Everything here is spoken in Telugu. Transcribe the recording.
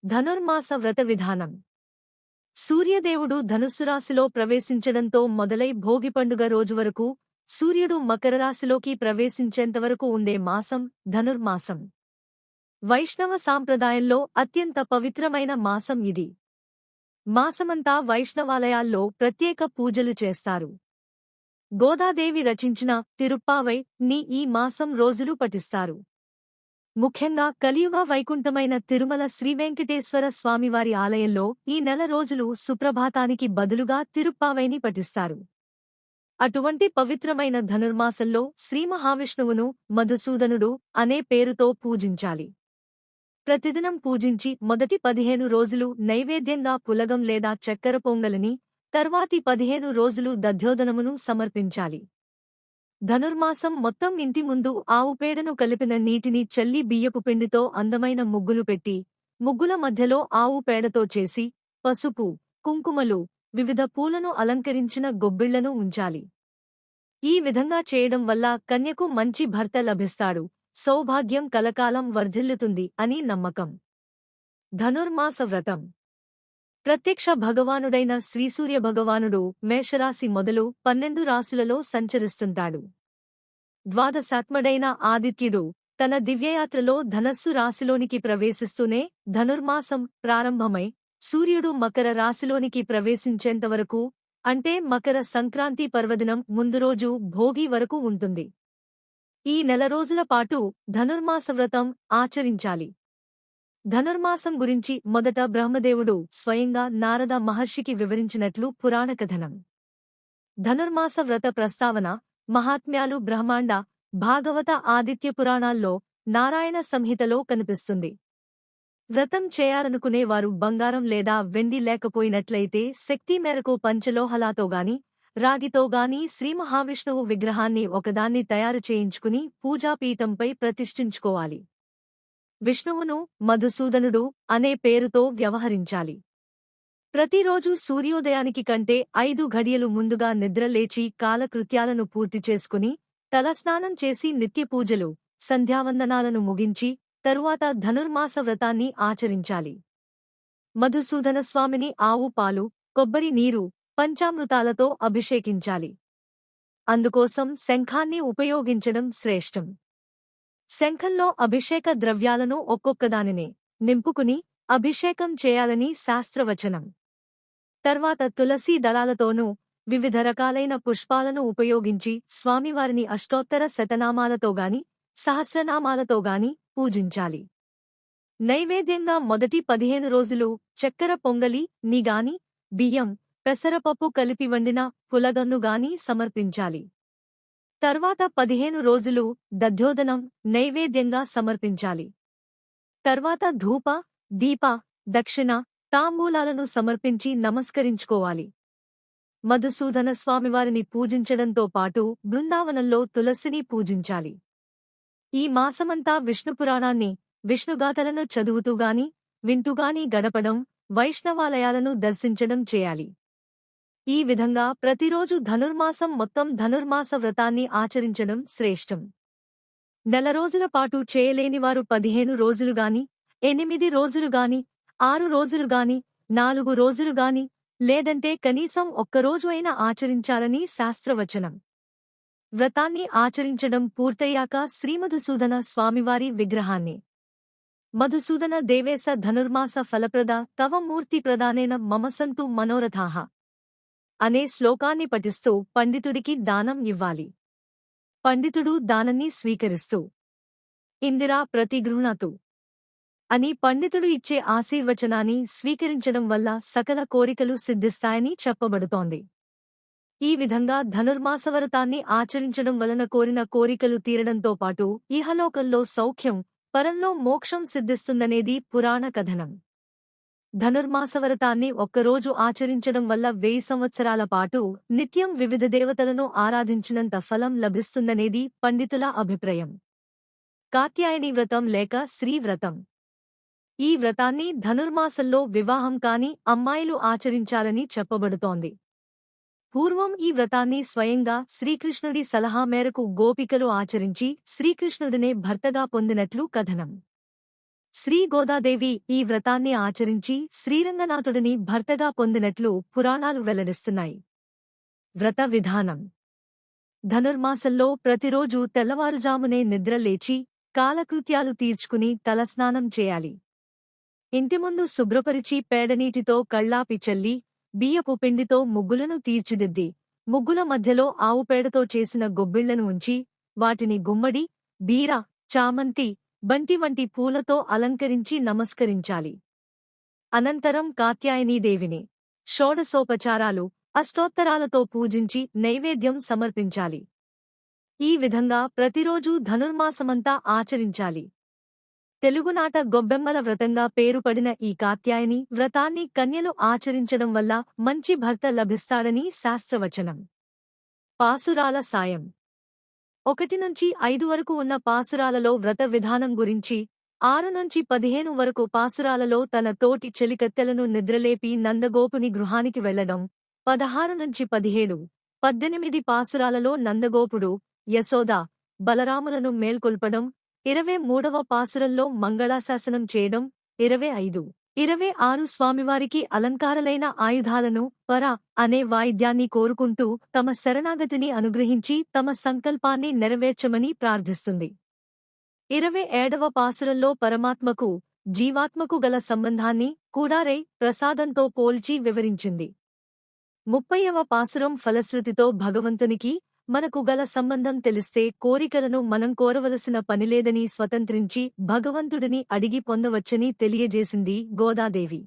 ధనుర్మాస వ్రత విధానం. సూర్యదేవుడు ధనుస్సు రాశిలో ప్రవేశించడంతో మొదలై భోగి పండుగ రోజు వరకు సూర్యుడు మకర రాశిలోకి ప్రవేశించేంతవరకు ఉండే మాసం ధనుర్మాసం. వైష్ణవ సాంప్రదాయంలో అత్యంత పవిత్రమైన మాసం ఇది. మాసమంతా వైష్ణవాలయాల్లో ప్రత్యేక పూజలు చేస్తారు. గోదాదేవి రచించిన తిరుప్పావై ని ఈ మాసం రోజులు పఠిస్తారు. ముఖ్యంగా కలియుగ వైకుంఠమైన తిరుమల శ్రీవెంకటేశ్వర స్వామివారి ఆలయంలో ఈ నెల రోజులు సుప్రభాతానికి బదులుగా తిరుప్పావైని పఠిస్తారు. అటువంటి పవిత్రమైన ధనుర్మాసంలో శ్రీమహావిష్ణువును మధుసూదనుడు అనే పేరుతో పూజించాలి. ప్రతిదినం పూజించి మొదటి 15 రోజులు నైవేద్యంగా పులగం లేదా చక్కెర పొంగలిని, తర్వాతి 15 రోజులు దధ్యోదనమును సమర్పించాలి. ధనుర్మాసం మొత్తం ఇంటి ముందు ఆవు పేడను కలిపిన నీటిని చల్లి బియ్యపు పిండితో అందమైన ముగ్గులు పెట్టి, ముగ్గుల మధ్యలో ఆవు పేడతో చేసి, పసుపు, కుంకుమలు, వివిధ పూలను అలంకరించిన గొబ్బిళ్లను ఉంచాలి. ఈ విధంగా చేయడం వల్ల కన్యకు మంచి భర్త లభిస్తాడు, సౌభాగ్యం కలకాలం వర్ధిల్లుతుంది అని నమ్మకం. ధనుర్మాస వ్రతం. ప్రత్యక్ష భగవానుడైన శ్రీసూర్య భగవానుడు మేషరాశి మొదలు 12 రాశులలో సంచరిస్తుంటాడు. ద్వాదశాత్మడైన ఆదిత్యుడు తన దివ్యయాత్రలో ధనస్సు రాశిలోనికి ప్రవేశిస్తూనే ధనుర్మాసం ప్రారంభమై సూర్యుడు మకర రాశిలోనికి ప్రవేశించేంతవరకు, అంటే మకర సంక్రాంతి పర్వదినం ముందు రోజు భోగి వరకు ఉంటుంది. ఈ నెల రోజుల పాటు ధనుర్మాస వ్రతం ఆచరించాలి. ధనుర్మాసం గురించి మొదట బ్రహ్మదేవుడు స్వయంగా నారద మహర్షికి వివరించినట్లు పురాణకథనం. ధనుర్మాస వ్రత ప్రస్తావన, మహాత్మ్యాలు బ్రహ్మాండ, భాగవత ఆదిత్య పురాణాల్లో, నారాయణ సంహితలో కనిపిస్తుంది. వ్రతం చేయాలనుకునే వారు బంగారం లేదా వెండి లేకపోయినట్లయితే శక్తి మేరకు పంచలోహలాతోగాని, రాగితోగాని శ్రీమహావిష్ణువు విగ్రహాన్ని ఒకదాన్ని తయారు చేయించుకుని పూజాపీఠంపై ప్రతిష్ఠించుకోవాలి. విష్ణువును మధుసూదనుడు అనే పేరుతో వ్యవహరించాలి. ప్రతిరోజు సూర్యోదయానికి కంటే 5 ఘడియలు ముందుగా నిద్రలేచి కాలకృత్యాలను పూర్తి చేసుకుని, తలస్నానం చేసి నిత్యపూజలు, సంధ్యావందనాలను ముగించి, తరువాత ధనుర్మాస వ్రతాన్ని ఆచరించాలి. మధుసూదన స్వామిని ఆవు పాలు, కొబ్బరి నీరు, పంచామృతాలతో అభిషేకించాలి. అందుకోసం శంఖాన్ని ఉపయోగించడం శ్రేష్టం. శంఖంలో అభిషేక ద్రవ్యాలను ఒక్కొక్కదానినే నింపుకుని అభిషేకం చేయాలని శాస్త్రవచనం. తర్వాత తులసీ దళాలతోనూ, వివిధ రకాలైన పుష్పాలను ఉపయోగించి స్వామివారిని అష్టోత్తర శతనామాలతోగాని, సహస్రనామాలతోగాని పూజించాలి. నైవేద్యంగా మొదటి 15 రోజులు చక్కెర పొంగలి నిగాని, బియ్యం, పెసరపప్పు కలిపి వండిన పులగన్నుగాని సమర్పించాలి. తర్వాత 15 రోజులు దధ్యోదనం నైవేద్యంగా సమర్పించాలి. తర్వాత ధూప, దీప, దక్షిణ, తాంబూలాలను సమర్పించి నమస్కరించుకోవాలి. మధుసూదన స్వామివారిని పూజించడంతో పాటు బృందావనంలో తులసిని పూజించాలి. ఈ మాసమంతా విష్ణుపురాణాన్ని, విష్ణుగాథలను చదువుతూగాని, వింటూగాని గడపడం, వైష్ణవాలయాలను దర్శించడం చేయాలి. ఈ విధంగా ప్రతిరోజు ధనుర్మాసం మొత్తం ధనుర్మాస వ్రతాన్ని ఆచరించడం శ్రేష్టం. నెల రోజుల పాటు చేయలేనివారు 15 రోజులుగాని, 8 రోజులుగాని, 6 రోజులుగాని, 4 రోజులుగాని, లేదంటే కనీసం ఒక్కరోజు అయినా ఆచరించాలని శాస్త్రవచనం. వ్రతాన్ని ఆచరించడం పూర్తయ్యాక శ్రీమధుసూదన స్వామివారి విగ్రహాన్ని మధుసూదన దేవేశ ధనుర్మాస ఫలప్రద తవ మూర్తి ప్రదానేన మమసంతు మనోరథాః అనే శ్లోకాన్ని పఠిస్తూ పండితుడికి దానం ఇవ్వాలి. పండితుడు దానాన్ని స్వీకరిస్తూ ఇందిరా ప్రతిగృహ్ణతు అని పండితుడు ఇచ్చే ఆశీర్వచనాన్ని స్వీకరించడం వల్ల సకల కోరికలు సిద్ధిస్తాయని చెప్పబడుతోంది. ఈ విధంగా ధనుర్మాసవ్రతాన్ని ఆచరించడం వలన కోరిన కోరికలు తీరడంతో పాటు ఇహలోకంలో సౌఖ్యం, పరంలో మోక్షం సిద్ధిస్తుందనేది పురాణ కథనం. ధనుర్మాసవ్రతాన్ని ఒక్కరోజు ఆచరించడం వల్ల 1000 సంవత్సరాల పాటు నిత్యం వివిధ దేవతలను ఆరాధించినంత ఫలం లభిస్తుందనేది పండితుల అభిప్రాయం. కాత్యాయని వ్రతం లేక శ్రీ వ్రతం. ఈ వ్రతాన్ని ధనుర్మాసంలో వివాహం కాని అమ్మాయిలు ఆచరించాలని చెప్పబడుతోంది. పూర్వం ఈ వ్రతాన్ని స్వయంగా శ్రీకృష్ణుడి సలహా మేరకు గోపికలు ఆచరించి శ్రీకృష్ణుడినే భర్తగా పొందినట్లు కథనం. శ్రీ గోదాదేవి ఈ వ్రతాన్ని ఆచరించి శ్రీరంగనాథుడిని భర్తగా పొందినట్లు పురాణాలు వెల్లడిస్తున్నాయి. వ్రత విధానం: ధనుర్మాసంలో ప్రతిరోజూ తెల్లవారుజామునే నిద్రలేచి కాలకృత్యాలు తీర్చుకుని తలస్నానం చేయాలి. ఇంటి ముందు శుభ్రపరిచి పేడనీటితో కళ్ళాపి చల్లి బియ్యపు పిండితో ముగ్గులను తీర్చిదిద్ది ముగ్గుల మధ్యలో ఆవుపేడతో చేసిన గొబ్బిళ్లను ఉంచి వాటిని గుమ్మడి, బీర, చామంతి, బంతి వంటి పూలతో అలంకరించి నమస్కరించాలి. అనంతరం కాత్యాయనీదేవిని షోడశోపచారాలు, అష్టోత్తరాలతో పూజించి నైవేద్యం సమర్పించాలి. ఈ విధంగా ప్రతిరోజూ ధనుర్మాసమంతా ఆచరించాలి. తెలుగునాట గొబ్బెమ్మల వ్రతంగా పేరుపడిన ఈ కాత్యాయని వ్రతాన్ని కన్యలు ఆచరించడం వల్ల మంచి భర్త లభిస్తాడని శాస్త్రవచనం. పాసురాల సాయం: 1 నుంచి 5 వరకు ఉన్న పాసురాలలో వ్రత విధానం గురించి, 6 నుంచి 15 వరకు పాసురాలలో తన తోటి చెలికత్తెలను నిద్రలేపి నందగోపుని గృహానికి వెళ్లడం, 16 నుంచి 17, 18 పాసురాలలో నందగోపుడు, యశోద, బలరాములను మేల్కొల్పడం, 23వ పాసురంలో మంగళాశాసనం చేయడం, 25, 26 స్వామివారికి అలంకారలైన ఆయుధాలను పర అనే వాయిద్యాన్ని కోరుకుంటూ తమ శరణాగతిని అనుగ్రహించి తమ సంకల్పాన్ని నెరవేర్చమని ప్రార్థిస్తుంది. 27వ పాసురంలో పరమాత్మకు, జీవాత్మకు గల సంబంధాన్ని కూడారై ప్రసాదంతో పోల్చి వివరించింది. 30వ పాసురం ఫలశ్రుతితో భగవంతునికి మనకు గల సంబంధం తెలిస్తే కోరికలను మనం కోరవలసిన పనిలేదని స్వతంత్రించి భగవంతుడిని అడిగి పొందవచ్చని తెలియజేసింది గోదాదేవి.